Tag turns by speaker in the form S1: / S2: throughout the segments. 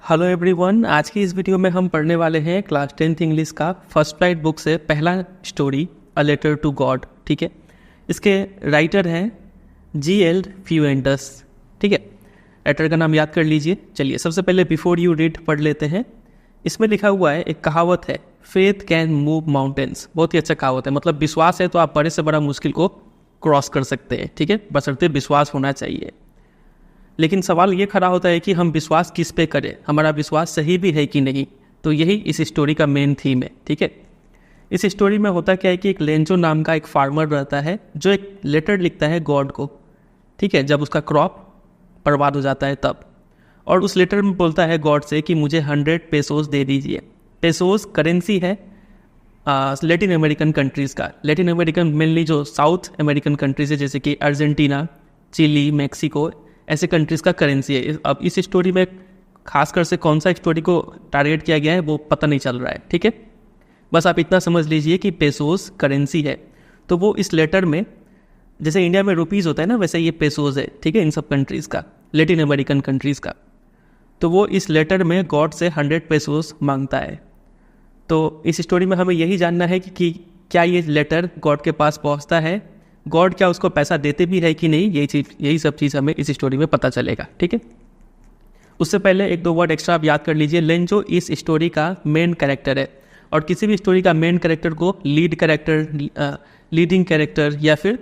S1: Hello everyone, आज की इस वीडियो में हम पढ़ने वाले हैं क्लास 10th इंग्लिश का फर्स्ट फ्लाइट बुक से पहला story a letter to God. ठीक है, इसके राइटर हैं G.L. फ्यूएंटस। ठीक है, राइटर का नाम याद कर लीजिए। चलिए सबसे पहले बिफोर यू रीड पढ़ लेते हैं। इसमें लिखा हुआ है, एक कहावत है, फेथ कैन मूव माउंटेन्स। बहुत ही अच्छा कहावत है, मतलब विश्वास है तो आप बड़े से बड़ा मुश्किल को क्रॉस कर सकते हैं। ठीक है, बशर्ते विश्वास होना चाहिए। लेकिन सवाल ये खड़ा होता है कि हम विश्वास किस पे करें, हमारा विश्वास सही भी है कि नहीं। तो यही इस स्टोरी का मेन थीम है। ठीक है, इस स्टोरी में होता क्या है कि एक लेंजो नाम का एक फार्मर रहता है जो एक लेटर लिखता है गॉड को। ठीक है, जब उसका क्रॉप बर्बाद हो जाता है तब, और उस लेटर में बोलता है गॉड से कि मुझे 100 पेसोस दे दीजिए। पेसोस करेंसी है लैटिन अमेरिकन कंट्रीज़ का। लैटिन अमेरिकन मेनली जो साउथ अमेरिकन कंट्रीज़ है, जैसे कि अर्जेंटीना, चिली, मैक्सिको, ऐसे कंट्रीज़ का करेंसी है। अब इस स्टोरी में खासकर से कौन सा स्टोरी को टारगेट किया गया है वो पता नहीं चल रहा है। ठीक है, बस आप इतना समझ लीजिए कि पेसोस करेंसी है। तो वो इस लेटर में, जैसे इंडिया में रुपीज़ होता है ना, वैसे ये पेसोस है। ठीक है, इन सब कंट्रीज़ का, लैटिन अमेरिकन कंट्रीज़ का। तो वो इस लेटर में गॉड से 100 पेसोस मांगता है। तो इस स्टोरी में हमें यही जानना है कि क्या ये लेटर गॉड के पास पहुंचता है, गॉड क्या उसको पैसा देते भी है कि नहीं। यही सब चीज़ हमें इस स्टोरी में पता चलेगा। ठीक है, उससे पहले एक दो वर्ड एक्स्ट्रा आप याद कर लीजिए। लेंजो इस स्टोरी का मेन कैरेक्टर है, और किसी भी स्टोरी का मेन कैरेक्टर को लीड कैरेक्टर, लीडिंग कैरेक्टर या फिर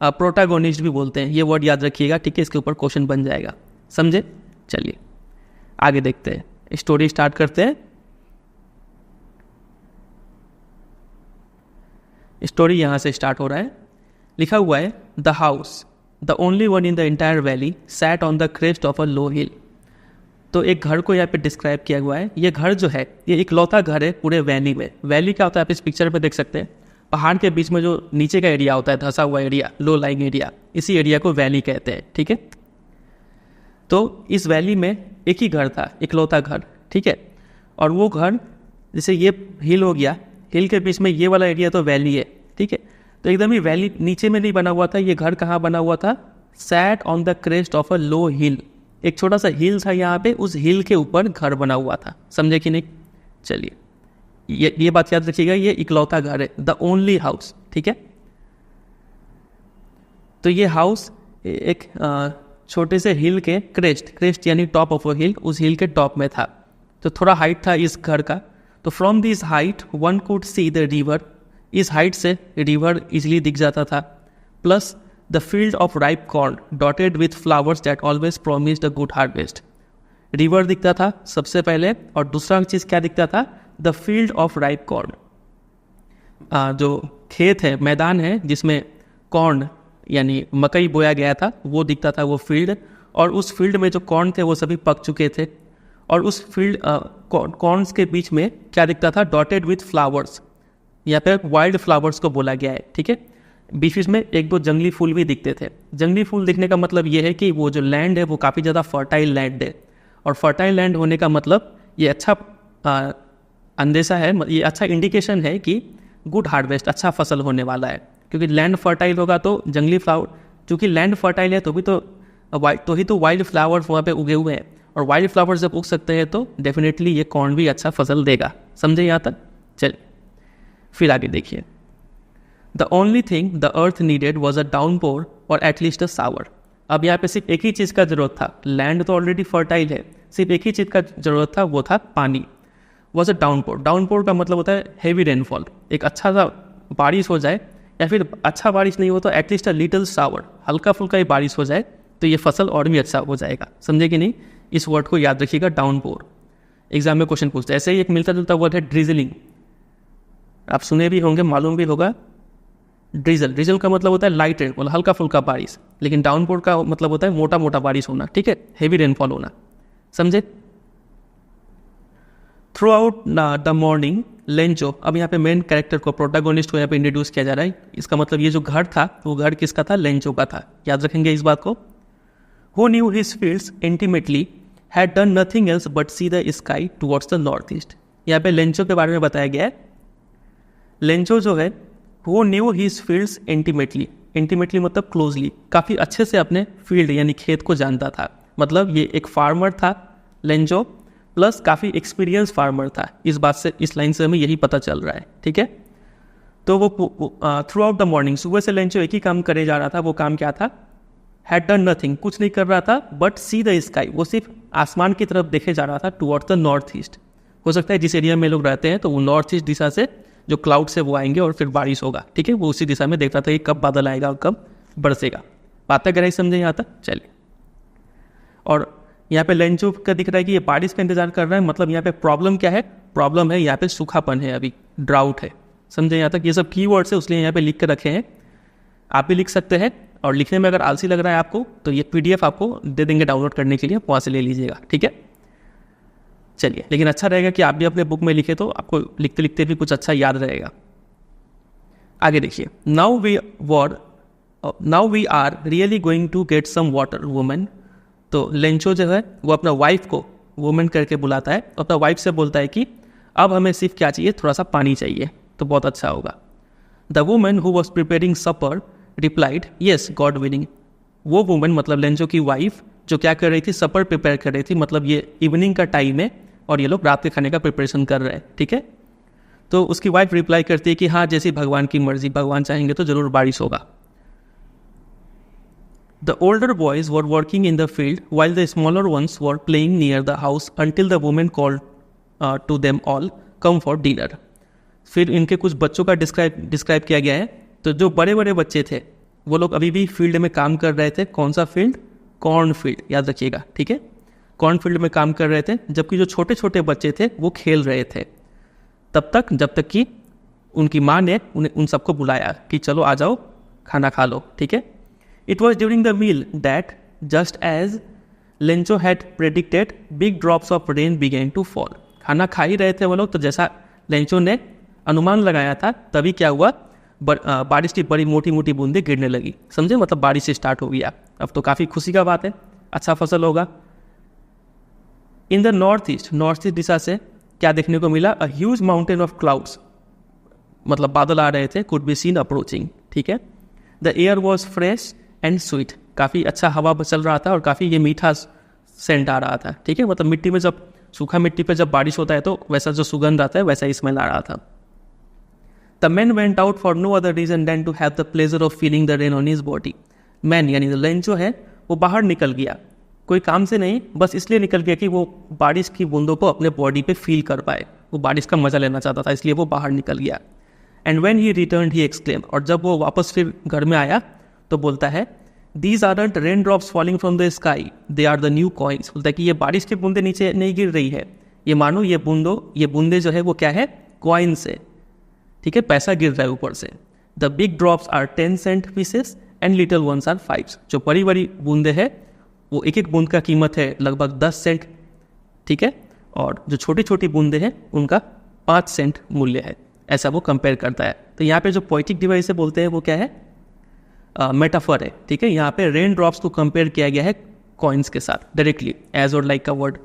S1: प्रोटागोनिस्ट भी बोलते हैं। ये वर्ड याद रखिएगा। ठीक है, इसके ऊपर क्वेश्चन बन जाएगा, समझे। चलिए आगे देखते हैं, स्टोरी स्टार्ट करते हैं। स्टोरी यहाँ से स्टार्ट हो रहा है। लिखा हुआ है, the house the only one in the entire valley sat on the crest of a low hill. तो एक घर को यहाँ पे डिस्क्राइब किया हुआ है। ये घर जो है, ये इकलौता घर है पूरे वैली में। वैली क्या होता है आप इस पिक्चर पे देख सकते हैं, पहाड़ के बीच में जो नीचे का एरिया होता है, धंसा हुआ एरिया, लो लाइंग एरिया, इसी एरिया को वैली कहते हैं। ठीक है, तो इस वैली में एक ही घर था, इकलौता घर। ठीक है, और वो घर, जैसे ये हिल हो गया, हिल के बीच में ये वाला एरिया तो वैली है। ठीक है, तो एकदम ही वैली नीचे में नहीं बना हुआ था। ये घर कहाँ बना हुआ था, sat on the crest of a low hill. एक छोटा सा हिल था यहाँ पे, उस हिल के ऊपर घर बना हुआ था। समझे कि नहीं। चलिए ये बात याद रखिएगा, ये इकलौता घर है, द ओनली हाउस। ठीक है, तो ये हाउस एक छोटे से हिल के क्रेस्ट यानी टॉप ऑफ अ हिल, उस हिल के टॉप में था। तो थोड़ा हाइट था इस घर का। तो from this height one could see the river. इस हाइट से रिवर इजीली दिख जाता था। Plus the field of ripe corn dotted with flowers that always promised a good harvest. River दिखता था सबसे पहले, और दूसरा चीज़ क्या दिखता था, the field of ripe corn. जो खेत है, मैदान है जिसमें कॉर्न यानी मकई बोया गया था, वो दिखता था, वो फील्ड। और उस फील्ड में जो कॉर्न थे वो सभी पक चुके थे। और उस फील्ड कॉर्न्स के बीच में क्या दिखता था, डॉटेड विथ फ्लावर्स, यहाँ पे वाइल्ड फ्लावर्स को बोला गया है। ठीक है, बीच बीच में एक दो जंगली फूल भी दिखते थे। जंगली फूल दिखने का मतलब ये है कि वो जो लैंड है वो काफ़ी ज़्यादा फर्टाइल लैंड है। और फर्टाइल लैंड होने का मतलब ये अच्छा अंदेशा है, ये अच्छा इंडिकेशन है कि गुड हार्वेस्ट, अच्छा फसल होने वाला है। क्योंकि लैंड फर्टाइल होगा तो जंगली फ्लावर, क्योंकि लैंड फर्टाइल है तो ही तो वाइल्ड फ्लावर्स वहाँ पे उगे हुए हैं। और वाइल्ड फ्लावर्स जब उग सकते हैं तो डेफिनेटली ये कॉर्न भी अच्छा फसल देगा। समझे यहाँ तक। चलिए फिर आगे देखिए। The only thing the earth needed was a downpour और एटलीस्ट अ सावर। अब यहाँ पे सिर्फ एक ही चीज़ का जरूरत था, लैंड तो ऑलरेडी फर्टाइल है, सिर्फ एक ही चीज़ का जरूरत था, वो था पानी। Was a downpour. डाउनपोर का मतलब होता है हैवी रेनफॉल, एक अच्छा सा बारिश हो जाए, या फिर अच्छा बारिश नहीं हो तो एटलीस्ट अ लिटिल सावर, हल्का फुल्का ही बारिश हो जाए तो ये फसल और भी अच्छा हो जाएगा। समझे कि नहीं। इस वर्ड को याद रखिएगा, डाउनपोर। एग्जाम में क्वेश्चन पूछते हैं। ऐसे ही एक मिलता जुलता वर्ड है ड्रिजलिंग। आप सुने भी होंगे, मालूम भी होगा। ड्रिजल का मतलब होता है लाइट रेन, मतलब हल्का फुल्का बारिश। लेकिन डाउनपोर का मतलब होता है मोटा मोटा बारिश होना। ठीक है, हेवी रेनफॉल होना। समझे। थ्रू आउट द मॉर्निंग लेंजो, अब यहाँ पे मेन कैरेक्टर को, प्रोटागोनिस्ट को यहाँ पे इंट्रोड्यूस किया जा रहा है। इसका मतलब ये जो घर था वो घर किसका था, लेंजो का था। याद रखेंगे इस बात को। Who knew his fields intimately had done nothing else but see the sky towards the north east. यहाँ पे लेंजो के बारे में बताया गया है। लेंजो जो है वो न्यू हिज फील्ड्स इंटीमेटली मतलब क्लोजली, काफ़ी अच्छे से अपने फील्ड यानी खेत को जानता था। मतलब ये एक फार्मर था लेंजो, प्लस काफ़ी एक्सपीरियंस फार्मर था। इस बात से, इस लाइन से हमें यही पता चल रहा है, ठीक है। तो वो थ्रू आउट द मॉर्निंग, सुबह से लेंचो एक ही काम करे जा रहा था। वो काम क्या था? हैड डन नथिंग, कुछ नहीं कर रहा था, बट सी द स्काई, वो सिर्फ आसमान की तरफ देखे जा रहा था, टुवर्ड्स द नॉर्थ ईस्ट। हो सकता है जिस एरिया में लोग रहते हैं तो वो नॉर्थ ईस्ट दिशा से जो क्लाउड से वो आएंगे और फिर बारिश होगा, ठीक है। वो उसी दिशा में देख रहा था कि कब बादल आएगा और कब बरसेगा। बात तक गहराई समझे यहाँ तक? चलिए। और यहाँ पे लेंचो का दिख रहा है कि ये बारिश का इंतजार कर रहा है, मतलब यहाँ पे प्रॉब्लम क्या है? प्रॉब्लम है यहाँ पे सूखापन है, अभी ड्राउट है। समझे यहाँ तक? ये सब कीवर्ड्स है, उसलिए यहाँ पे लिख कर रखे हैं। आप भी लिख सकते हैं, और लिखने में अगर आलसी लग रहा है आपको तो ये PDF आपको दे देंगे डाउनलोड करने के लिए, वहाँ से ले लीजिएगा, ठीक है। चलिए, लेकिन अच्छा रहेगा कि आप भी अपने बुक में लिखे तो आपको लिखते लिखते भी कुछ अच्छा याद रहेगा। आगे देखिए, now we are really going to get some water women. तो लेंचो जो है वो अपना वाइफ को वुमेन करके बुलाता है, अपना वाइफ से बोलता है कि अब हमें सिर्फ क्या चाहिए? थोड़ा सा पानी चाहिए, तो बहुत अच्छा होगा। The women who was preparing supper replied yes God willing. वो वुमेन मतलब लेंचो की वाइफ जो क्या कर रही थी? सपर प्रिपेयर कर रही थी, मतलब ये इवनिंग का टाइम है और ये लोग रात के खाने का प्रिपरेशन कर रहे हैं, ठीक है। तो उसकी वाइफ रिप्लाई करती है कि हाँ, जैसी भगवान की मर्जी, भगवान चाहेंगे तो जरूर बारिश होगा। The older boys were working in the field while the smaller ones were playing near the house until the women called to them all come for dinner. फिर इनके कुछ बच्चों का डिस्क्राइब किया गया है। तो जो बड़े बड़े बच्चे थे वो लोग अभी भी फील्ड में काम कर रहे थे। कौन सा फील्ड? कॉर्न फील्ड, याद रखिएगा, ठीक है। कॉर्न फील्ड में काम कर रहे थे, जबकि जो छोटे छोटे बच्चे थे वो खेल रहे थे तब तक, जब तक कि उनकी माँ ने उन सबको बुलाया कि चलो आ जाओ, खाना खा लो, ठीक है। It was during the meal that just as Lencho had predicted big drops of rain began to fall. खाना खा ही रहे थे वो लोग, तो जैसा लेंचो ने अनुमान लगाया था तभी क्या हुआ? बारिश की बड़ी मोटी मोटी बूंदें गिरने लगी। समझे? मतलब बारिश से स्टार्ट हो गया। अब तो काफ़ी खुशी का बात है, अच्छा फसल होगा। इन द नॉर्थ ईस्ट दिशा से क्या देखने को मिला? A huge mountain of clouds, मतलब बादल आ रहे थे, कुड बी सीन अप्रोचिंग, ठीक है। The air was fresh and sweet, काफ़ी अच्छा हवा चल रहा था और काफ़ी ये मीठा सेंट आ रहा था, ठीक है। मतलब मिट्टी में जब, सूखा मिट्टी पे जब बारिश होता है तो वैसा जो सुगंध आता है वैसा ही स्मेल आ रहा था। The man went out for no other reason than to have the pleasure of feeling the rain on his body. Man यानी लेंचो है, वो बाहर निकल गया, कोई काम से नहीं, बस इसलिए निकल गया कि वो बारिश की बूंदों को अपने बॉडी पे फील कर पाए। वो बारिश का मजा लेना चाहता था, इसलिए वो बाहर निकल गया। And when he returned he exclaim, और जब वो वापस फिर घर में आया तो बोलता है, these aren't rain drops falling from the sky, they are the new coins. बोलता है कि ये बारिश की बूंदे नीचे नहीं गिर रही है, ये मानो ये बूंदे जो है वो क्या है? कॉइन्स है, ठीक है, पैसा गिर रहा है ऊपर से। The big drops are 10 cent pieces and little ones are 5। जो बड़ी बड़ी बूंदे हैं वो एक एक बूंद का कीमत है लगभग 10 सेंट, ठीक है, और जो छोटी छोटी बूंदे हैं उनका 5 सेंट मूल्य है। ऐसा वो कंपेयर करता है। तो यहाँ पे जो पोइटिक डिवाइस से बोलते हैं वो क्या है? मेटाफर है, ठीक है। यहाँ पे रेन ड्रॉप्स को कंपेयर किया गया है कॉइन्स के साथ डायरेक्टली। एज और लाइक का वर्ड,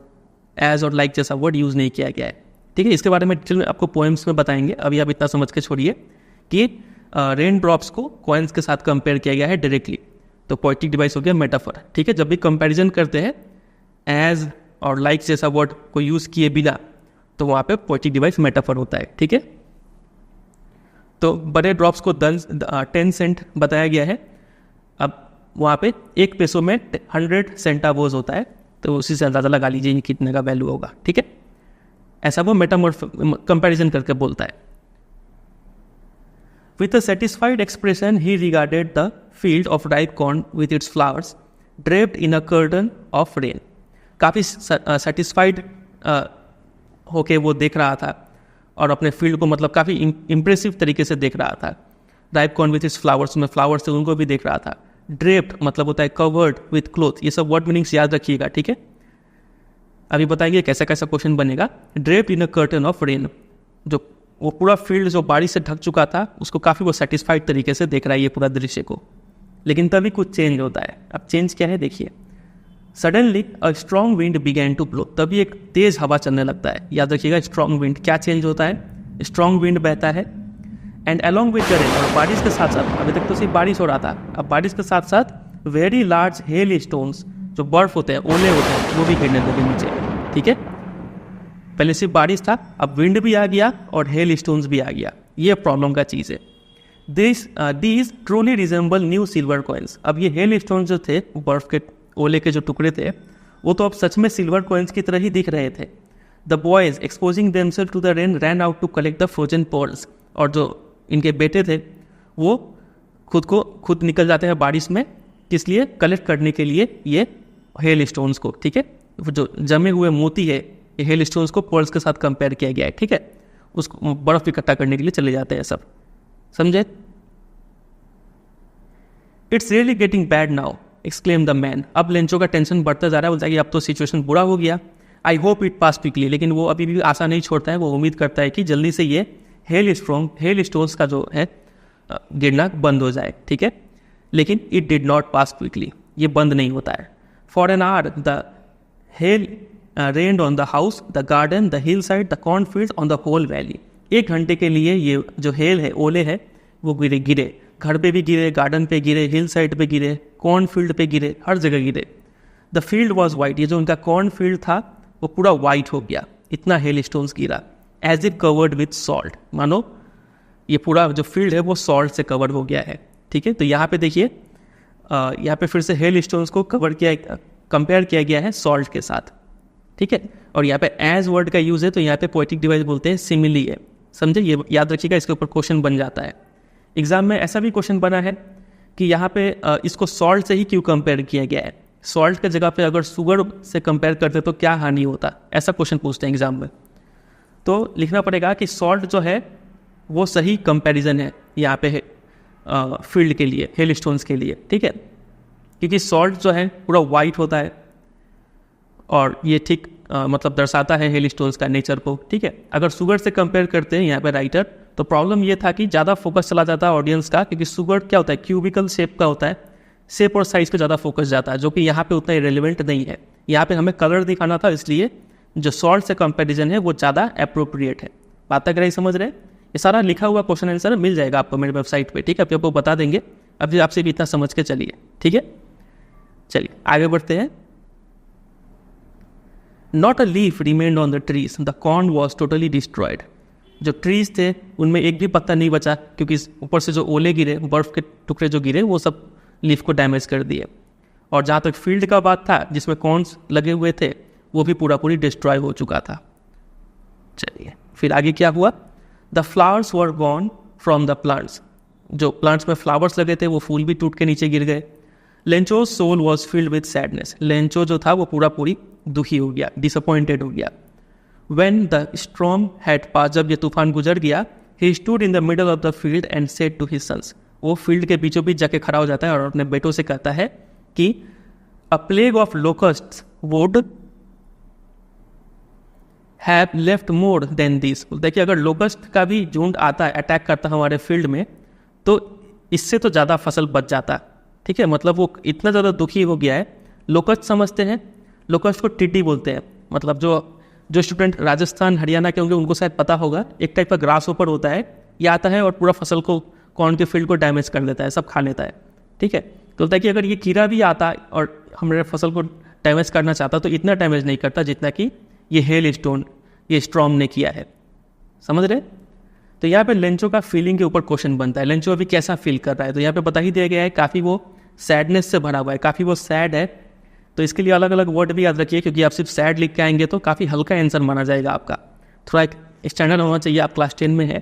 S1: एज और लाइक जैसा वर्ड यूज़ नहीं किया गया है, ठीक है। इसके बारे में डिटेल में आपको पोएम्स में बताएंगे, अभी आप इतना समझ के छोड़िए कि रेन ड्रॉप्स को कॉइन्स के साथ कंपेयर किया गया है डायरेक्टली। तो पोइटिक डिवाइस हो गया मेटाफर, ठीक है। जब भी कंपैरिजन करते हैं एज और लाइक जैसा वर्ड को यूज़ किए बिना, तो वहाँ पे पोइटिक डिवाइस मेटाफर होता है, ठीक है। तो बड़े ड्रॉप्स को 10 सेंट बताया गया है। अब वहाँ पे 1 पैसों में 100 सेंटावोज होता है, तो उसी से अंदाज़ा लगा लीजिए कितने का वैल्यू होगा, ठीक है। ऐसा वो मेटामॉर्फ कंपैरिजन करके बोलता है। With a satisfied expression, he regarded the field of ripe corn with its flowers draped in a curtain of rain. काफ़ी satisfied होके वो देख रहा था और अपने फील्ड को मतलब काफ़ी इम्प्रेसिव तरीके से देख रहा था। Ripe corn with its flowers, में फ्लावर्स थे उनको भी देख रहा था। ड्रेप्ड मतलब होता है कवर्ड विथ क्लोथ, ये सब वर्ड मीनिंग्स याद रखिएगा, ठीक है। अभी बताएंगे कैसा कैसा क्वेश्चन बनेगा। Draped in a curtain of rain, जो वो पूरा फील्ड जो बारिश से ढक चुका था उसको काफ़ी वो सेटिस्फाइड तरीके से देख रहा है ये पूरा दृश्य को। लेकिन तभी कुछ चेंज होता है। अब चेंज क्या है देखिए। Suddenly a strong wind began to blow, तभी एक तेज हवा चलने लगता है। याद रखिएगा स्ट्रॉन्ग विंड, क्या चेंज होता है? स्ट्रॉन्ग विंड बहता है। And along with the rain, और बारिश के साथ साथ, अभी तक तो सिर्फ बारिश हो रहा था, अब बारिश के साथ साथ वेरी लार्ज हेल स्टोन्स, जो बर्फ होते हैं, ओले होते हैं, वो भी गिरने लगे नीचे, ठीक है। पहले सिर्फ बारिश था, अब विंड भी आ गया और हेल स्टोन्स भी आ गया। ये प्रॉब्लम का चीज़ है। These truly resemble new silver coins. अब ये हेल स्टोन जो थे, बर्फ के ओले के जो टुकड़े थे, वो तो अब सच में सिल्वर कॉइन्स की तरह ही दिख रहे थे। The boys exposing themselves to the rain ran out to collect the frozen pearls. और जो इनके बेटे थे वो खुद निकल जाते हैं बारिश में, किस लिए? कलेक्ट करने के लिए ये हेल स्टोन्स को। ठीक है, जो जमे हुए मोती है, ये हेल स्टोन्स को पर्ल्स के साथ कंपेयर किया गया है। ठीक है, उसको बर्फ इकट्ठा करने के लिए चले जाते हैं सब। समझे? It's really getting bad now exclaim the man. अब लेंचो का टेंशन बढ़ता जा रहा है, बोलता है कि अब तो सिचुएशन बुरा हो गया। I hope it pass quickly. लेकिन वो अभी भी आशा नहीं छोड़ता है, वो उम्मीद करता है कि जल्दी से ये हेल स्टोन्स का जो है गिरना बंद हो जाए। ठीक है, लेकिन it did not pass quickly, ये बंद नहीं होता है। For an hour the hail rained on the house, the garden, the hillside, the cornfield, on the whole valley. 1 घंटे के लिए ये जो हेल है, ओले है, वो गिरे। घर पे भी गिरे, गार्डन पे गिरे, हिल साइड पे गिरे, कॉर्नफील्ड पे गिरे, हर जगह गिरे। The field was white. ये जो उनका कॉर्नफील्ड था वो पूरा वाइट हो गया, इतना हेल स्टोन्स गिरा। As it covered with salt, मानो ये पूरा जो फील्ड है वो सॉल्ट से कवर हो गया है। ठीक है, तो यहाँ पे देखिए, यहाँ पे फिर से हेल स्टोन्स को कंपेयर किया गया है सॉल्ट के साथ। ठीक है, और यहाँ पे एज वर्ड का यूज़ है, तो यहाँ पे पोएटिक डिवाइस बोलते हैं सिमिली है। समझे? ये याद रखिएगा, इसके ऊपर क्वेश्चन बन जाता है। एग्जाम में ऐसा भी क्वेश्चन बना है कि यहाँ पे इसको सॉल्ट से ही क्यों कंपेयर किया गया है, सॉल्ट के जगह पे अगर शुगर से कंपेयर करते तो क्या हानि होता, ऐसा क्वेश्चन पूछते हैं एग्जाम में। तो लिखना पड़ेगा कि सॉल्ट जो है वो सही कंपैरिजन है यहाँ पे फील्ड के लिए, हेल स्टोन्स के लिए। ठीक है, क्योंकि सॉल्ट जो है पूरा वाइट होता है और ये ठीक मतलब दर्शाता है हेल स्टोन्स का नेचर को। ठीक है, अगर शुगर से कंपेयर करते हैं यहाँ पे राइटर, तो प्रॉब्लम ये था कि ज़्यादा फोकस चला जाता है ऑडियंस का, क्योंकि शुगर क्या होता है, क्यूबिकल शेप का होता है, शेप और साइज पे ज़्यादा फोकस जाता है, जो कि यहाँ पे उतना रिलेवेंट नहीं है। यहाँ पे हमें कलर दिखाना था, इसलिए जो सॉल्ट से कंपैरिजन है वो ज़्यादा अप्रोप्रिएट है। बात अगर समझ रहे हैं, ये सारा लिखा हुआ क्वेश्चन आंसर मिल जाएगा आपको मेरे वेबसाइट पे। ठीक है, अभी आपको बता देंगे, अभी आपसे भी इतना समझ के चलिए। ठीक है, चलिए आगे बढ़ते हैं। Not a leaf remained on the trees, the corn was totally destroyed. जो ट्रीज थे उनमें एक भी पत्ता नहीं बचा, क्योंकि ऊपर से जो ओले गिरे, बर्फ के टुकड़े जो गिरे, वो सब लीफ को डैमेज कर दिए। और जहाँ तक फील्ड का बात था, जिसमें कॉर्न्स लगे हुए थे, वो भी पूरी डिस्ट्रॉय हो चुका था। चलिए फिर आगे क्या हुआ? The flowers were gone from the plants. जो प्लांट्स में फ्लावर्स लगे थे वो फूल भी टूट के नीचे गिर गए। Lencho's soul was filled with sadness. Lencho जो था वो पूरी दुखी हो गया, डिसअपॉइंटेड हो गया। When the storm had passed, जब ये तूफान गुजर गया, he stood in the middle of the field and said to his sons, वो फील्ड के बीचों बीच जाके खड़ा हो जाता है और अपने बेटों से कहता है कि a plague of locusts would have left more than this। देखिए, अगर लोकस्ट का भी झुंड आता है, अटैक करता है हमारे फील्ड में, तो इससे तो ज़्यादा फसल बच जाता। ठीक है, मतलब वो इतना ज़्यादा दुखी हो गया है। लोकस्ट समझते हैं, लोकस्ट को टिड्डी बोलते हैं। मतलब जो स्टूडेंट राजस्थान हरियाणा के होंगे उनको शायद पता होगा, एक टाइप का ग्रास ऊपर होता है, ये आता है और पूरा फसल को, कॉर्न के फील्ड को डैमेज कर देता है, सब खा लेता है। ठीक है, तो बोलता है कि अगर ये कीड़ा भी आता और हमारे फसल को डैमेज करना चाहता तो इतना डैमेज नहीं करता जितना कि ये हेल स्टोन, ये स्टॉर्म ने किया है। समझ रहे? तो यहाँ पे लेंचो का फीलिंग के ऊपर क्वेश्चन बनता है, लेंचो अभी कैसा फील कर रहा है। तो यहाँ पे बता ही दिया गया है, काफ़ी वो सैडनेस से भरा हुआ है, काफ़ी वो सैड है। तो इसके लिए अलग अलग वर्ड भी याद रखिए, क्योंकि आप सिर्फ सैड लिख के आएंगे तो काफ़ी हल्का आंसर माना जाएगा आपका। थोड़ा एक स्टैंडर्ड होना चाहिए, आप क्लास 10 में है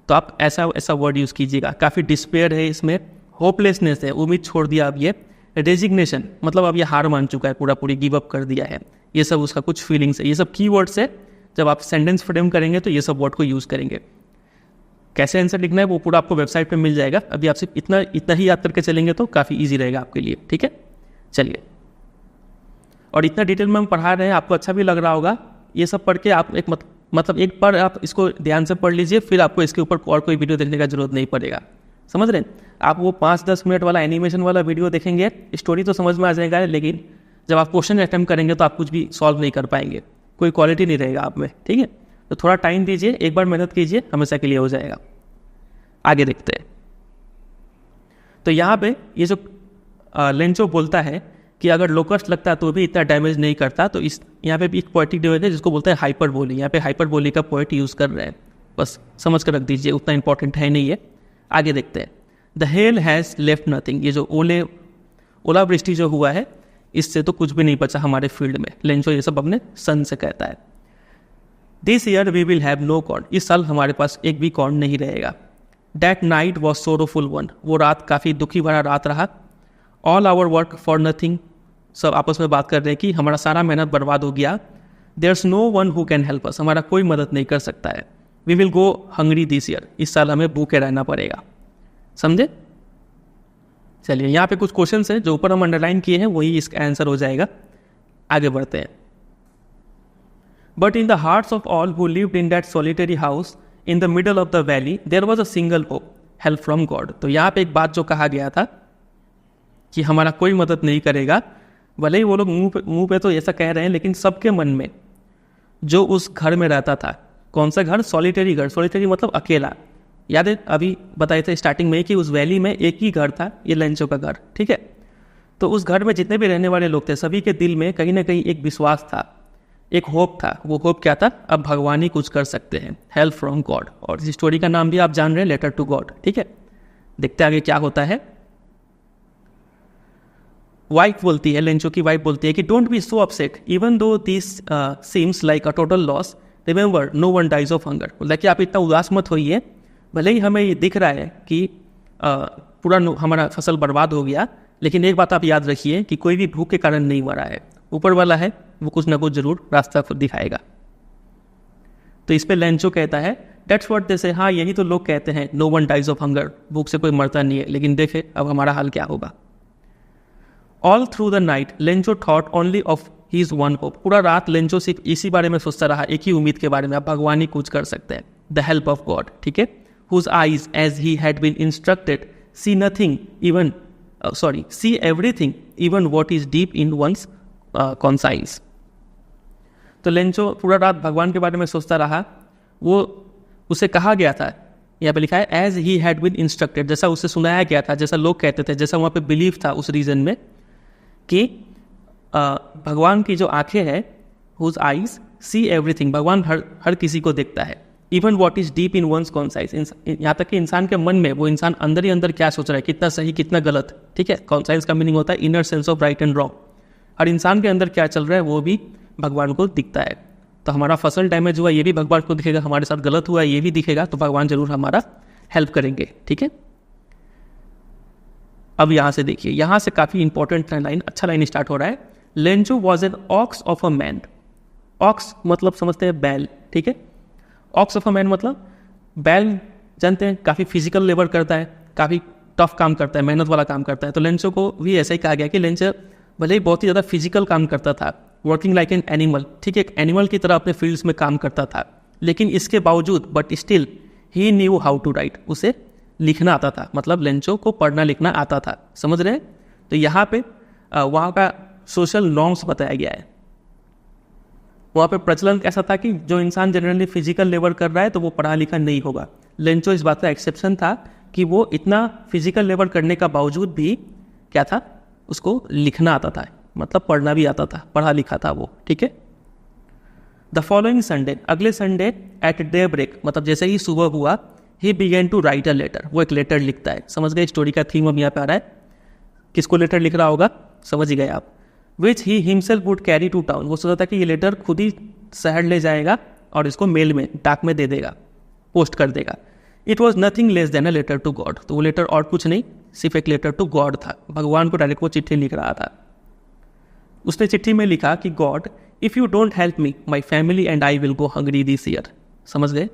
S1: तो आप ऐसा वर्ड यूज़ कीजिएगा। काफ़ी डिस्पेयर है इसमें, होपलेसनेस है, उम्मीद छोड़ दिया अब ये, रेजिग्नेशन मतलब अब ये हार मान चुका है, पूरी गिव अप कर दिया है। ये सब उसका कुछ फीलिंग्स है, ये सब की वर्ड्स है। जब आप सेंटेंस फ्रेम करेंगे तो ये सब वर्ड को यूज़ करेंगे। कैसे आंसर लिखना है वो पूरा आपको वेबसाइट पे मिल जाएगा। अभी आप सिर्फ इतना ही याद करके चलेंगे तो काफ़ी ईजी रहेगा आपके लिए। ठीक है, चलिए। और इतना डिटेल में हम पढ़ा रहे हैं, आपको अच्छा भी लग रहा होगा। ये सब पढ़ के आप मतलब एक बार आप इसको ध्यान से पढ़ लीजिए, फिर आपको इसके ऊपर और कोई वीडियो देखने का जरूरत नहीं पड़ेगा। समझ रहे हैं? आप वो 5-10 मिनट वाला एनिमेशन वाला वीडियो देखेंगे, स्टोरी तो समझ में आ जाएगा, लेकिन जब आप क्वेश्चन अटेम्प्ट करेंगे तो आप कुछ भी सॉल्व नहीं कर पाएंगे, कोई क्वालिटी नहीं रहेगा आप में। ठीक है, तो थोड़ा टाइम दीजिए, एक बार मेहनत कीजिए, हमेशा के लिए हो जाएगा। आगे देखते हैं। तो यहाँ पे ये जो लेंचो बोलता है कि अगर लोकस्ट लगता तो भी इतना डैमेज नहीं करता। तो इस यहाँ पे भी एक पोएटिक डिवाइस है जिसको बोलते हैं हाइपरबोली। यहाँ पे हाइपरबोली का पोएट यूज़ कर रहे हैं, बस समझ कर रख दीजिए, उतना इंपॉर्टेंट है नहीं है। आगे देखते हैं। The hell has left nothing, ये जो ओलावृष्टि जो हुआ है इससे तो कुछ भी नहीं बचा हमारे फील्ड में। लेंचो ये सब अपने सन से कहता है। This year we will have no corn, इस साल हमारे पास एक भी कॉर्न नहीं रहेगा। That night was sorrowful one, वो रात काफ़ी दुखी भरा रात रहा। All our work for nothing, सब आपस में बात कर रहे हैं कि हमारा सारा मेहनत बर्बाद हो गया। There's no one who can help us, हमारा कोई मदद नहीं कर सकता है। We will go hungry this year, इस साल हमें भूखे रहना पड़ेगा। समझे? चलिए यहाँ पे कुछ क्वेश्चन है जो ऊपर हम अंडरलाइन किए हैं, वही इसका आंसर हो जाएगा। आगे बढ़ते हैं। But in the hearts of all who lived in that solitary house in the middle of the valley there was a single hope, help from God. तो यहाँ पे एक बात जो कहा गया था कि हमारा कोई मदद नहीं करेगा, भले ही वो लोग मुंह पे तो ऐसा कह रहे हैं, लेकिन सबके मन में जो उस घर में रहता था, कौन सा घर? सॉलिटरी घर। सॉलिटरी मतलब अकेला। याद है अभी बताए थे स्टार्टिंग में कि उस वैली में एक ही घर था, ये लेंचो का घर, ठीक है। तो उस घर में जितने भी रहने वाले लोग थे, सभी के दिल में कहीं ना कहीं एक विश्वास था, एक होप था। वो होप क्या था? अब भगवान ही कुछ कर सकते हैं, हेल्प फ्रॉम गॉड। और इस स्टोरी का नाम भी आप जान रहे हैं, लेटर टू गॉड, ठीक है। देखते आगे क्या होता है। वाइफ बोलती है, लेंचो की वाइफ बोलती है कि don't be so upset even though this seems like a total loss, remember no one dies of hunger. बोलता है कि आप इतना उदास मत होइए, भले ही हमें ये दिख रहा है कि पूरा हमारा फसल बर्बाद हो गया, लेकिन एक बात आप याद रखिए कि कोई भी भूख के कारण नहीं मरा है। ऊपर वाला है, वो कुछ ना कुछ जरूर रास्ता दिखाएगा। तो इस पे लेंचो कहता है डेट्स व्हाट दे से, हाँ यही तो लोग कहते हैं, no one dies of hunger, भूख से कोई मरता नहीं है, लेकिन देखे अब हमारा हाल क्या होगा। All through the night Lencho thought only of his one hope, पूरा रात लेंचो सिर्फ इसी बारे में सोचता रहा, एक ही उम्मीद के बारे में, अब भगवान ही कुछ कर सकते हैं, द हेल्प ऑफ गॉड, ठीक है। whose eyes as he had been instructed see nothing even see everything even what is deep in one's conscience। तो लेंचो पूरा रात भगवान के बारे में सोचता रहा। वो उसे कहा गया था, यहाँ पे लिखा है as he had been instructed, जैसा उसे सुनाया गया था, जैसा लोग कहते थे, जैसा वहाँ पे बिलीव था उस रीजन में कि भगवान की जो आंखें हैं, whose eyes see everything, भगवान हर किसी को देखता है। Even what is deep in one's conscience, यहाँ तक कि इंसान के मन में वो इंसान अंदर ही अंदर क्या सोच रहा है, कितना सही कितना गलत, ठीक है। कॉन्साइंस का मीनिंग होता है inner sense of right and wrong. हर इंसान के अंदर क्या चल रहा है वो भी भगवान को दिखता है। तो हमारा फसल डैमेज हुआ ये भी भगवान को दिखेगा, हमारे साथ गलत हुआ ये भी दिखेगा, तो भगवान जरूर हमारा हेल्प करेंगे, ठीक है। अब यहाँ से देखिए, यहाँ से काफ़ी इंपॉर्टेंट लाइन, अच्छा लाइन स्टार्ट हो रहा है। Lencho was an ox of a man. Ox मतलब समझते हैं बैल, ठीक है। ऑक्स ऑफ अ मैन मतलब बैल जानते हैं काफ़ी फिजिकल लेबर करता है, काफ़ी टफ काम करता है, मेहनत वाला काम करता है। तो लेंचो को भी ऐसा ही कहा गया कि लेंचो भले ही बहुत ही ज़्यादा फिजिकल काम करता था, वर्किंग लाइक एन एनिमल, ठीक है, एक एनिमल की तरह अपने फील्ड्स में काम करता था, लेकिन इसके बावजूद but still he knew how to write, उसे लिखना आता था, मतलब लेंचो को पढ़ना लिखना आता था, समझ रहे हैं। तो यहाँ पे वहाँ का सोशल नॉर्म्स बताया गया है। वहाँ पे प्रचलन कैसा था कि जो इंसान जनरली फिजिकल लेबर कर रहा है तो वो पढ़ा लिखा नहीं होगा। लेंचो इस बात का एक्सेप्शन था कि वो इतना फिजिकल लेबर करने का बावजूद भी क्या था, उसको लिखना आता था, मतलब पढ़ना भी आता था, पढ़ा लिखा था वो, ठीक है। द फॉलोइंग संडे, अगले संडे एट डे ब्रेक, मतलब जैसे ही सुबह हुआ, he began to write a letter, वो एक लेटर लिखता है। समझ गए स्टोरी का थीम अब यहाँ पे आ रहा है, किसको लेटर लिख रहा होगा, समझ ही गए आप। Which he himself would carry to town, वो सोचा था कि ये लेटर खुद ही शहर ले जाएगा और इसको मेल में, डाक में दे देगा, पोस्ट कर देगा। It was nothing less than a letter to God, तो वो लेटर और कुछ नहीं, सिर्फ एक लेटर टू गॉड था, भगवान को डायरेक्ट वो चिट्ठी लिख रहा था। उसने चिट्ठी में लिखा कि God if you don't help me my family and I will go hungry this year. समझ गए।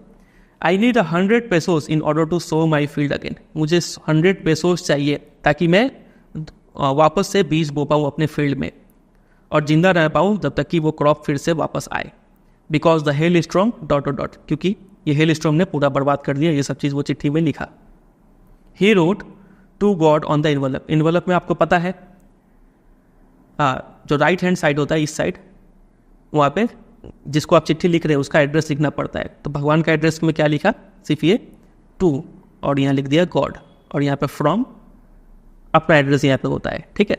S1: I need 100 pesos in order to sow my field again, मुझे 100 पेसोस चाहिए ताकि मैं वापस से बीज बो पाऊँ अपने फील्ड में और जिंदा रह पाऊँ जब तक कि वो क्रॉप फिर से वापस आए। Because the hell strong dot dot, क्योंकि ये हेल स्ट्रॉन्ग ने पूरा बर्बाद कर दिया, ये सब चीज़ वो चिट्ठी में लिखा। He wrote to God on the envelope, envelope में आपको पता है जो राइट हैंड साइड होता है, इस साइड, वहाँ पे जिसको आप चिट्ठी लिख रहे हैं उसका एड्रेस लिखना पड़ता है। तो भगवान का एड्रेस में क्या लिखा, सिर्फ ये टू, और यहाँ लिख दिया गॉड, और यहाँ पे फ्रॉम अपना एड्रेस यहाँ पे होता है, ठीक है।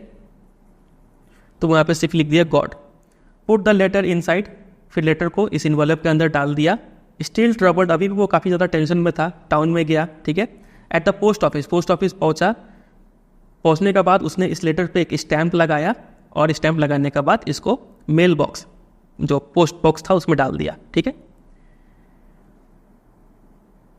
S1: तो वहाँ पे सिर्फ लिख दिया God. Put the letter inside, फिर लेटर को इस इन्वेलप के अंदर डाल दिया। स्टिल ट्रबल्ड, अभी भी वो काफ़ी ज़्यादा टेंशन में था, टाउन में गया, ठीक है। एट द पोस्ट ऑफिस पहुँचा। पहुँचने के बाद उसने इस लेटर पे एक स्टैंप लगाया और स्टैंप लगाने के बाद इसको मेल बॉक्स, जो पोस्ट बॉक्स था, उसमें डाल दिया, ठीक है।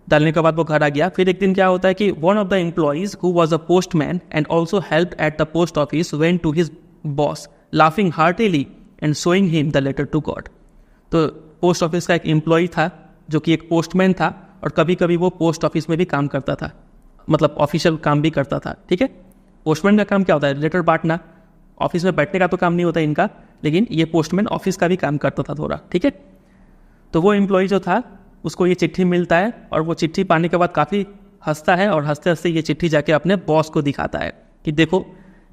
S1: डालने के बाद वो घर आ गया। फिर एक दिन क्या होता है कि one of the employees who was a postman and also help at the post office went to his boss laughing heartily and showing him the letter to God. तो पोस्ट ऑफिस का एक एम्प्लॉय था जो कि एक postman था और कभी कभी वो पोस्ट ऑफिस में भी काम करता था, मतलब ऑफिशियल काम भी करता था, ठीक है। पोस्टमैन का काम क्या होता है? लेटर बांटना। ऑफिस में बैठने का तो काम नहीं होता इनका, लेकिन ये पोस्टमैन ऑफिस का भी काम करता था थोड़ा, ठीक है। तो वो एम्प्लॉय जो था उसको ये चिट्ठी मिलता है और वो चिट्ठी पाने के बाद काफ़ी हंसता है और हंसते हंसते ये चिट्ठी जाके अपने बॉस को दिखाता है कि देखो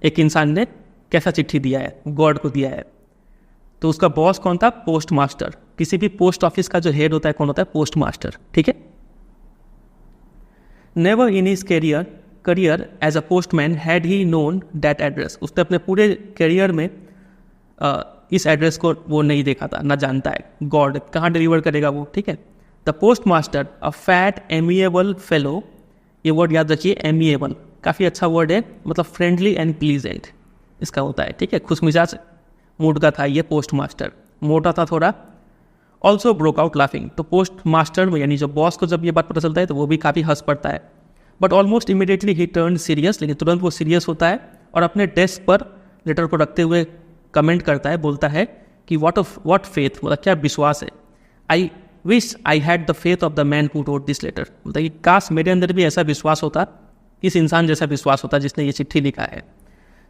S1: एक इंसान ने कैसा चिट्ठी दिया है, गॉड को दिया है। तो उसका बॉस कौन था? Post master. किसी भी पोस्ट ऑफिस का जो हेड होता है कौन होता है? पोस्ट मास्टर, ठीक है। Never in his career as a postman had he known that address. उसने अपने पूरे करियर में इस एड्रेस को वो नहीं देखा था, ना जानता है गॉड कहाँ डिलीवर करेगा वो, ठीक है। The post master a fat amiable fellow, ये वर्ड याद रखिए, एमिएबल काफ़ी अच्छा वर्ड है, मतलब फ्रेंडली एंड प्लीजेंट इसका होता है, ठीक है। खुशमिजाज मूड का था ये पोस्ट मास्टर, मोटा था थोड़ा। ऑल्सो ब्रोक आउट लाफिंग, तो पोस्ट मास्टर में यानी जो बॉस को जब ये बात पता चलता है तो वो भी काफ़ी हंस पड़ता है। But almost immediately he turn serious, लेकिन तुरंत वो सीरियस होता है और अपने डेस्क पर लेटर को रखते हुए कमेंट करता है, बोलता है कि व्हाट फेथ, मतलब क्या विश्वास है। I wish I had the faith of the man who wrote this letter, मतलब कि काश मेरे अंदर भी ऐसा विश्वास होता, इस इंसान जैसा विश्वास होता जिसने ये चिट्ठी लिखा है।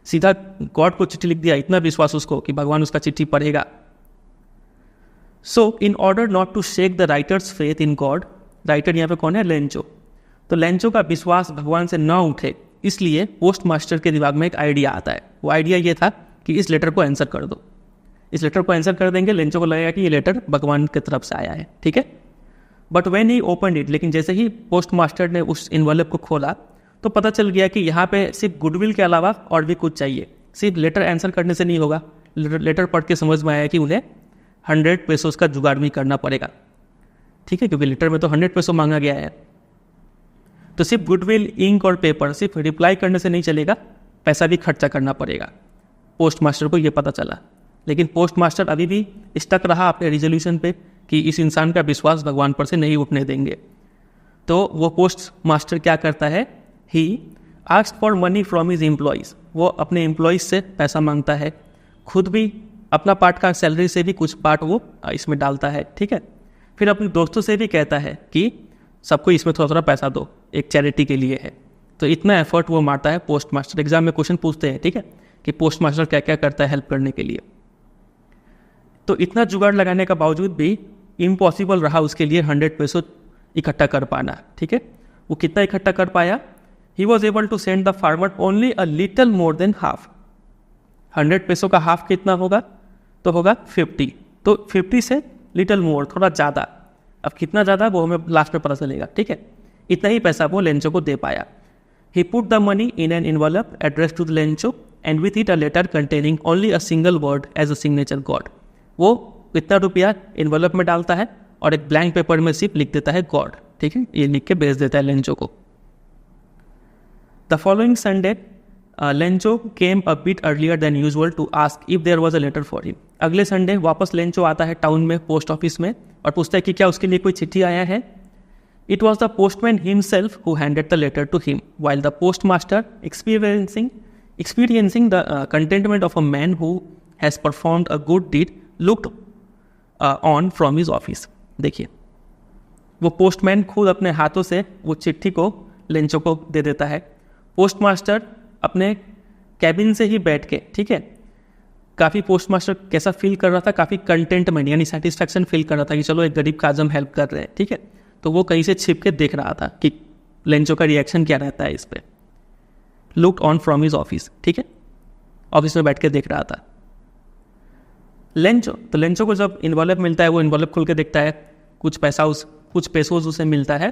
S1: सीधा गॉड को चिट्ठी लिख दिया, इतना विश्वास उसको कि भगवान उसका चिट्ठी पढ़ेगा। So in order not to shake the writer's faith in God, writer यहाँ पे कौन है? लेंचो। तो लेंचो का विश्वास भगवान से ना उठे, इसलिए पोस्ट मास्टर के दिमाग में एक आइडिया आता है। वो आइडिया ये था कि इस लेटर को आंसर कर दो। इस लेटर को आंसर कर देंगे, लेंचो को लगेगा कि ये लेटर भगवान की तरफ से आया है, ठीक है। But when he open it, लेकिन जैसे ही पोस्ट मास्टर ने उस इन्वेलप को खोला तो पता चल गया कि यहाँ पे सिर्फ गुडविल के अलावा और भी कुछ चाहिए। सिर्फ लेटर आंसर करने से नहीं होगा, लेटर पढ़ के समझ में आया कि उन्हें 100 पेसोस का जुगाड़ भी करना पड़ेगा, ठीक है, क्योंकि लेटर में तो 100 पेसो मांगा गया है। तो सिर्फ गुडविल, इंक और पेपर, सिर्फ रिप्लाई करने से नहीं चलेगा, पैसा भी खर्चा करना पड़ेगा। पोस्ट मास्टर को ये पता चला, लेकिन पोस्ट मास्टर अभी भी स्टक रहा अपने रिजोल्यूशन पे कि इस इंसान का विश्वास भगवान पर से नहीं उठने देंगे। तो वो पोस्ट मास्टर क्या करता है? He asked for money from his employees, वो अपने एम्प्लॉइज से पैसा मांगता है, खुद भी अपना पार्ट का सैलरी से भी कुछ पार्ट वो इसमें डालता है, ठीक है। फिर अपने दोस्तों से भी कहता है कि सबको इसमें थोड़ा थोड़ा पैसा दो, एक चैरिटी के लिए है। तो इतना एफर्ट वो मारता है पोस्ट मास्टर। एग्जाम में क्वेश्चन पूछते हैं, ठीक है, कि पोस्ट मास्टर क्या क्या करता है हेल्प करने के लिए। तो इतना जुगाड़ लगाने का बावजूद भी इम्पॉसिबल रहा उसके लिए 100 पेसो इकट्ठा कर पाना, ठीक है। वो कितना इकट्ठा कर पाया? He was able to send the farmer only a little more than half. 100 peso का हाफ कितना होगा? तो होगा 50। तो 50 से लिटल मोर, थोड़ा ज़्यादा। अब कितना ज़्यादा वो हमें लास्ट में पता चलेगा, ठीक है। इतना ही पैसा वो लेंचो को दे पाया। He put the money in an envelope address to the Lencho and with it a letter containing only a single word as a signature God. वो इतना रुपया इन्वेलप में डालता है और एक ब्लैंक पेपर में सिर्फ लिख देता है गॉड, ठीक है, ये लिख के भेज देता है लेंचो को। The following Sunday Lencho came a bit earlier than usual to ask if there was a letter for him. अगले संडे वापस लेंचो आता है टाउन में, पोस्ट ऑफिस में, और पूछता है कि क्या उसके लिए कोई चिट्ठी आया है। It was the postman himself who handed the letter to him while the postmaster experiencing the contentment of a man who has performed a good deed looked on from his office। देखिए, वो postman खुद अपने हाथों से वो चिट्ठी को Lencho को दे देता है। पोस्ट मास्टर अपने कैबिन से ही बैठ के, ठीक है, काफ़ी पोस्ट मास्टर कैसा फील कर रहा था? काफ़ी कंटेंटमेंट यानी सेटिस्फैक्शन फील कर रहा था कि चलो एक गरीब का आज हम हेल्प कर रहे हैं, ठीक है। तो वो कहीं से छिप के देख रहा था कि लेंचो का रिएक्शन क्या रहता है इस पर। Looked on from his office, ठीक है, ऑफिस में बैठ के देख रहा था लेंचो। तो लेंचो को जब इन्वॉल्व मिलता है, वो इन्वॉल्व खोल के देखता है, कुछ पेसोज उसे मिलता है।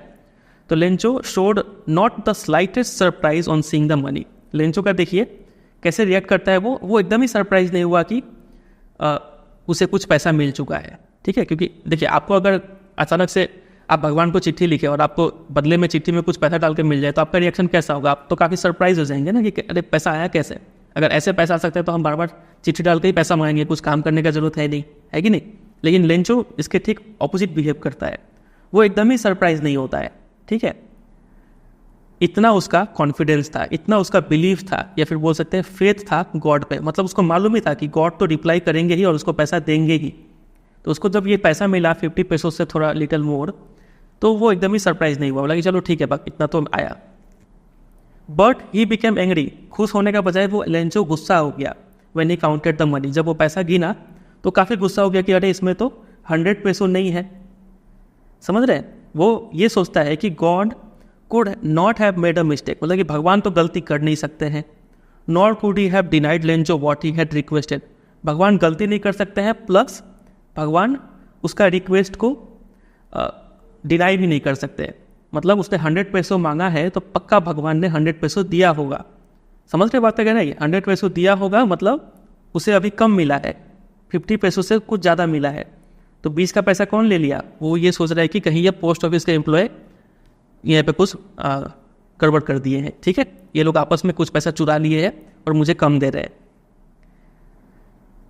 S1: तो Lencho showed not the slightest surprise on seeing the money. Lencho का देखिए कैसे रिएक्ट करता है वो एकदम ही सरप्राइज नहीं हुआ कि उसे कुछ पैसा मिल चुका है, ठीक है। क्योंकि देखिए, आपको अगर अचानक से आप भगवान को चिट्ठी लिखे और आपको बदले में चिट्ठी में कुछ पैसा डाल के मिल जाए तो आपका रिएक्शन कैसा होगा? आप तो काफ़ी सरप्राइज हो जाएंगे ना कि अरे पैसा आया कैसे? अगर ऐसे पैसा आ सकता है तो हम बार बार चिट्ठी डाल के ही पैसा मांगेंगे, कुछ काम करने का जरूरत है नहीं, है कि नहीं? लेकिन लेंचो इसके ठीक ऑपोजिट बिहेव करता है, वो एकदम ही सरप्राइज नहीं होता है, ठीक है। इतना उसका कॉन्फिडेंस था, इतना उसका बिलीव था, या फिर बोल सकते हैं फेथ था गॉड पे। मतलब उसको मालूम ही था कि गॉड तो रिप्लाई करेंगे ही और उसको पैसा देंगे ही। तो उसको जब ये पैसा मिला 50 पैसों से थोड़ा लिटिल मोर, तो वो एकदम ही सरप्राइज नहीं हुआ, बोला कि चलो ठीक है बस इतना तो आया। बट ही बिकेम एंग्री, खुश होने का बजाय वो लेंचो गुस्सा हो गया। When he counted the money, जब वो पैसा गिना तो काफ़ी गुस्सा हो गया कि अरे इसमें तो 100 पैसों नहीं है। समझ रहे हैं? वो ये सोचता है कि God could not have made a mistake, मतलब कि भगवान तो गलती कर नहीं सकते हैं। Nor could he have denied Lencho what he had requested, भगवान गलती नहीं कर सकते हैं, प्लस भगवान उसका रिक्वेस्ट को डिनाई भी नहीं कर सकते। मतलब उसने 100 पैसों मांगा है तो पक्का भगवान ने 100 पैसों दिया होगा। समझ रहे बात है क्या? नहीं, 100 पैसों दिया होगा मतलब उसे अभी कम मिला है, 50 पैसों से कुछ ज़्यादा मिला है। तो 20 का पैसा कौन ले लिया? वो ये सोच रहा है कि कहीं ये पोस्ट ऑफिस के एम्प्लॉय यहाँ पे कुछ गड़बड़ कर दिए हैं, ठीक है, ये लोग आपस में कुछ पैसा चुरा लिए हैं और मुझे कम दे रहे हैं।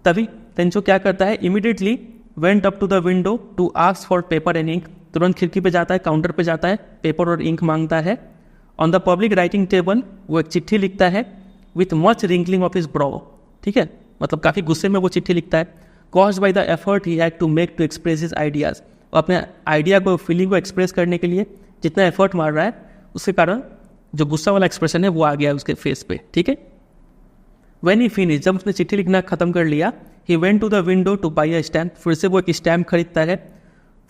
S1: तभी लेंचो क्या करता है? Immediately went up to the window to ask for paper and ink, तुरंत खिड़की पे जाता है, काउंटर पे जाता है, पेपर और इंक मांगता है। On the public writing table वो एक चिट्ठी लिखता है with much wrinkling of his bro, ठीक है, मतलब काफ़ी गुस्से में वो चिट्ठी लिखता है। Caused by the effort he had to make to express his ideas, वो अपने आइडिया को, फीलिंग को एक्सप्रेस करने के लिए जितना एफर्ट मार रहा है उसके कारण जो गुस्सा वाला एक्सप्रेशन है वो आ गया उसके फेस पे, ठीक है। व्हेन ही फिनिश, जब उसने चिट्ठी लिखना खत्म कर लिया, he went to the window to buy a stamp, फिर से वो एक स्टैम्प खरीदता है।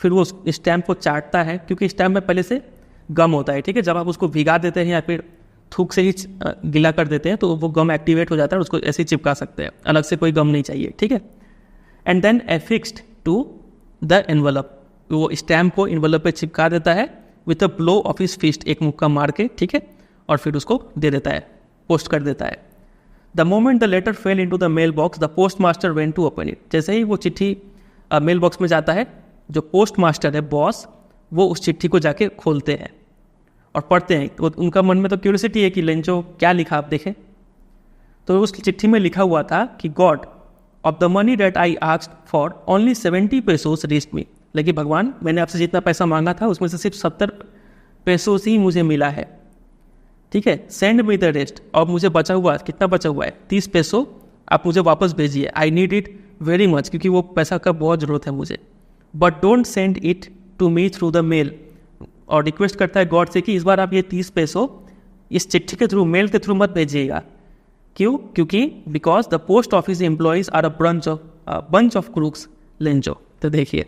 S1: फिर वो स्टैम्प को चाटता है, क्योंकि स्टैम्प में पहले से गम होता है, ठीक है। जब आप उसको भिगा देते हैं या फिर थूक से ही गीला कर देते हैं तो वो गम एक्टिवेट हो जाता है और उसको ऐसे ही चिपका सकते हैं, अलग से कोई गम नहीं चाहिए, ठीक है। And then affixed to the envelope, वो स्टैम्प को एनवलप पे चिपका देता है with a blow of his fist, एक मुक्का मार के, ठीक है, और फिर उसको दे देता है, पोस्ट कर देता है। The moment the letter fell into the mailbox, the postmaster went to open it, जैसे ही वो चिट्ठी मेल बॉक्स में जाता है, जो पोस्ट मास्टर है, बॉस, वो उस चिट्ठी को जाके खोलते हैं और पढ़ते हैं। तो उनका मन में तो क्यूरियोसिटी है कि लेंचो क्या लिखा, आप देखें। तो उस चिट्ठी में लिखा हुआ था कि God of the money that I asked for only 70 pesos reached me, लेकिन भगवान मैंने आपसे जितना पैसा मांगा था उसमें से सिर्फ 70 पैसों ही मुझे मिला है, ठीक है। सेंड मी द रेस्ट, और मुझे बचा हुआ कितना बचा हुआ है? 30 पैसों आप मुझे वापस भेजिए। I need it very much, क्योंकि वो पैसा का बहुत ज़रूरत है मुझे। But don't send it to me through the mail, और रिक्वेस्ट करता है गॉड से कि इस बार आप ये 30 पैसों इस चिट्ठी के थ्रू, मेल के थ्रू मत भेजिएगा। क्यों? क्योंकि because the post office employees are a bunch of crooks Lencho. तो देखिए,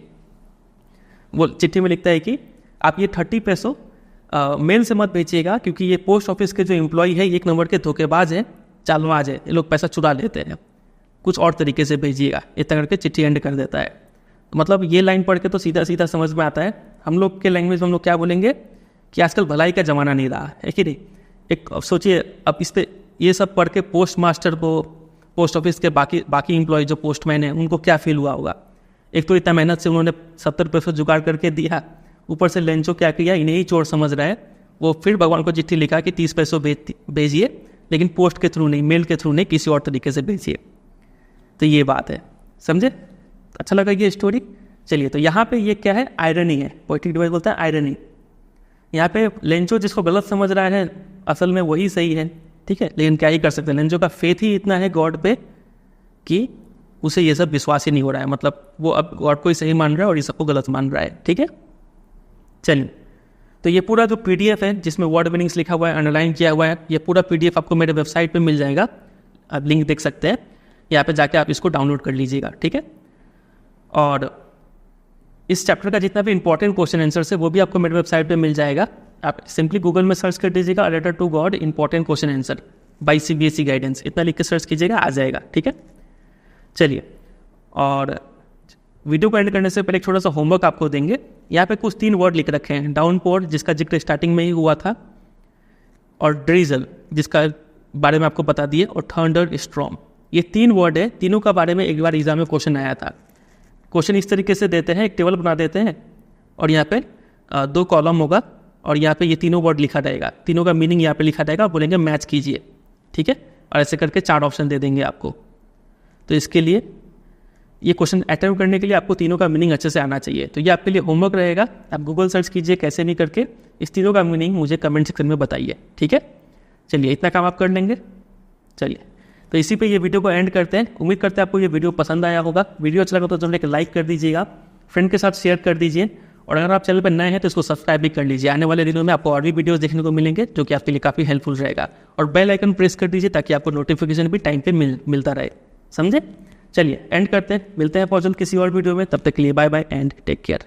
S1: वो चिट्ठी में लिखता है कि आप ये 30 पैसों मेल से मत भेजिएगा, क्योंकि ये पोस्ट ऑफिस के जो एम्प्लॉय है एक नंबर के धोखेबाज है, चालबाज है, ये लोग पैसा चुरा लेते हैं, कुछ और तरीके से भेजिएगा। इतना करके चिट्ठी एंड कर देता है। तो मतलब ये लाइन पढ़ के तो सीधा सीधा समझ में आता है, हम लोग के लैंग्वेज में हम लोग क्या बोलेंगे कि आजकल भलाई का ज़माना नहीं रहा है कि नहीं। एक सोचिए, अब इस पर ये सब पढ़ के पोस्ट मास्टर को, पोस्ट ऑफिस के बाकी एम्प्लॉय जो पोस्टमैन हैं, उनको क्या फील हुआ होगा। एक तो इतना मेहनत से उन्होंने 70 पैसों जुगाड़ करके दिया, ऊपर से लेंचो क्या किया, इन्हें ही चोर समझ रहा है। वो फिर भगवान को चिट्ठी लिखा कि 30 पैसों भेजिए, लेकिन पोस्ट के थ्रू नहीं, मेल के थ्रू नहीं, किसी और तरीके से भेजिए। तो ये बात है, समझे? अच्छा लगा ये स्टोरी। चलिए, तो यहाँ पे ये क्या है? आयरनी है। पोएटिक डिवाइस बोलता है आयरनी। यहाँ पे लेंचो जिसको गलत समझ रहा है, असल में वही सही है, ठीक है। लेकिन क्या ही कर सकते हैं, लेंचो का फेथ ही इतना है गॉड पे कि उसे ये सब विश्वास ही नहीं हो रहा है। मतलब वो अब गॉड को ही सही मान रहा है और ये सबको गलत मान रहा है, ठीक है। चलिए, तो ये पूरा जो PDF है जिसमें वर्ड मीनिंग्स लिखा हुआ है, अंडरलाइन किया हुआ है, ये पूरा PDF आपको मेरे वेबसाइट पे मिल जाएगा। आप लिंक देख सकते हैं, यहाँ पे जाके आप इसको डाउनलोड कर लीजिएगा, ठीक है। और इस चैप्टर का जितना भी इंपॉर्टेंट क्वेश्चन आंसर्स है वो भी आपको मेरे वेबसाइट पे मिल जाएगा। आप सिंपली गूगल में सर्च कर दीजिएगा a letter to God important question answer by CBSE guidance, इतना लिख के सर्च कीजिएगा, आ जाएगा, ठीक है। चलिए, और वीडियो को एंड करने से पहले एक छोटा सा होमवर्क आपको देंगे। यहाँ पे कुछ 3 वर्ड लिख रखे हैं। डाउनपोर, जिसका जिक्र स्टार्टिंग में ही हुआ था, और ड्रीजल, जिसका बारे में आपको बता दिए, और थंडर स्टॉर्म। ये 3 वर्ड है, तीनों का बारे में एक बार एग्जाम में क्वेश्चन आया था। क्वेश्चन इस तरीके से देते हैं, एक टेबल बना देते हैं और यहाँ पे 2 कॉलम होगा और यहाँ पे ये तीनों वर्ड लिखा रहेगा, तीनों का मीनिंग यहाँ पे लिखा रहेगा, बोलेंगे मैच कीजिए, ठीक है। और ऐसे करके 4 ऑप्शन दे देंगे आपको। तो इसके लिए ये क्वेश्चन अटेम्प्ट करने के लिए आपको तीनों का मीनिंग अच्छे से आना चाहिए। तो ये आपके लिए होमवर्क रहेगा, आप गूगल सर्च कीजिए कैसे भी करके, इस तीनों का मीनिंग मुझे कमेंट सेक्शन में बताइए, ठीक है। चलिए इतना काम आप कर लेंगे। चलिए तो इसी पे ये वीडियो को एंड करते हैं। उम्मीद करते हैं आपको ये वीडियो पसंद आया होगा। वीडियो अच्छा लगा तो जरूर एक लाइक कर दीजिएगा, फ्रेंड के साथ शेयर कर दीजिए, और अगर आप चैनल पर नए हैं तो इसको सब्सक्राइब भी कर लीजिए। आने वाले दिनों में आपको और भी वीडियोस देखने को मिलेंगे जो कि आपके लिए काफ़ी हेल्पफुल रहेगा। और बेल आइकन प्रेस कर दीजिए ताकि आपको नोटिफिकेशन भी टाइम पे मिलता रहे, समझे। चलिए एंड करते हैं, मिलते हैं बहुत जल्द किसी और वीडियो में। तब तक के लिए bye bye and take care.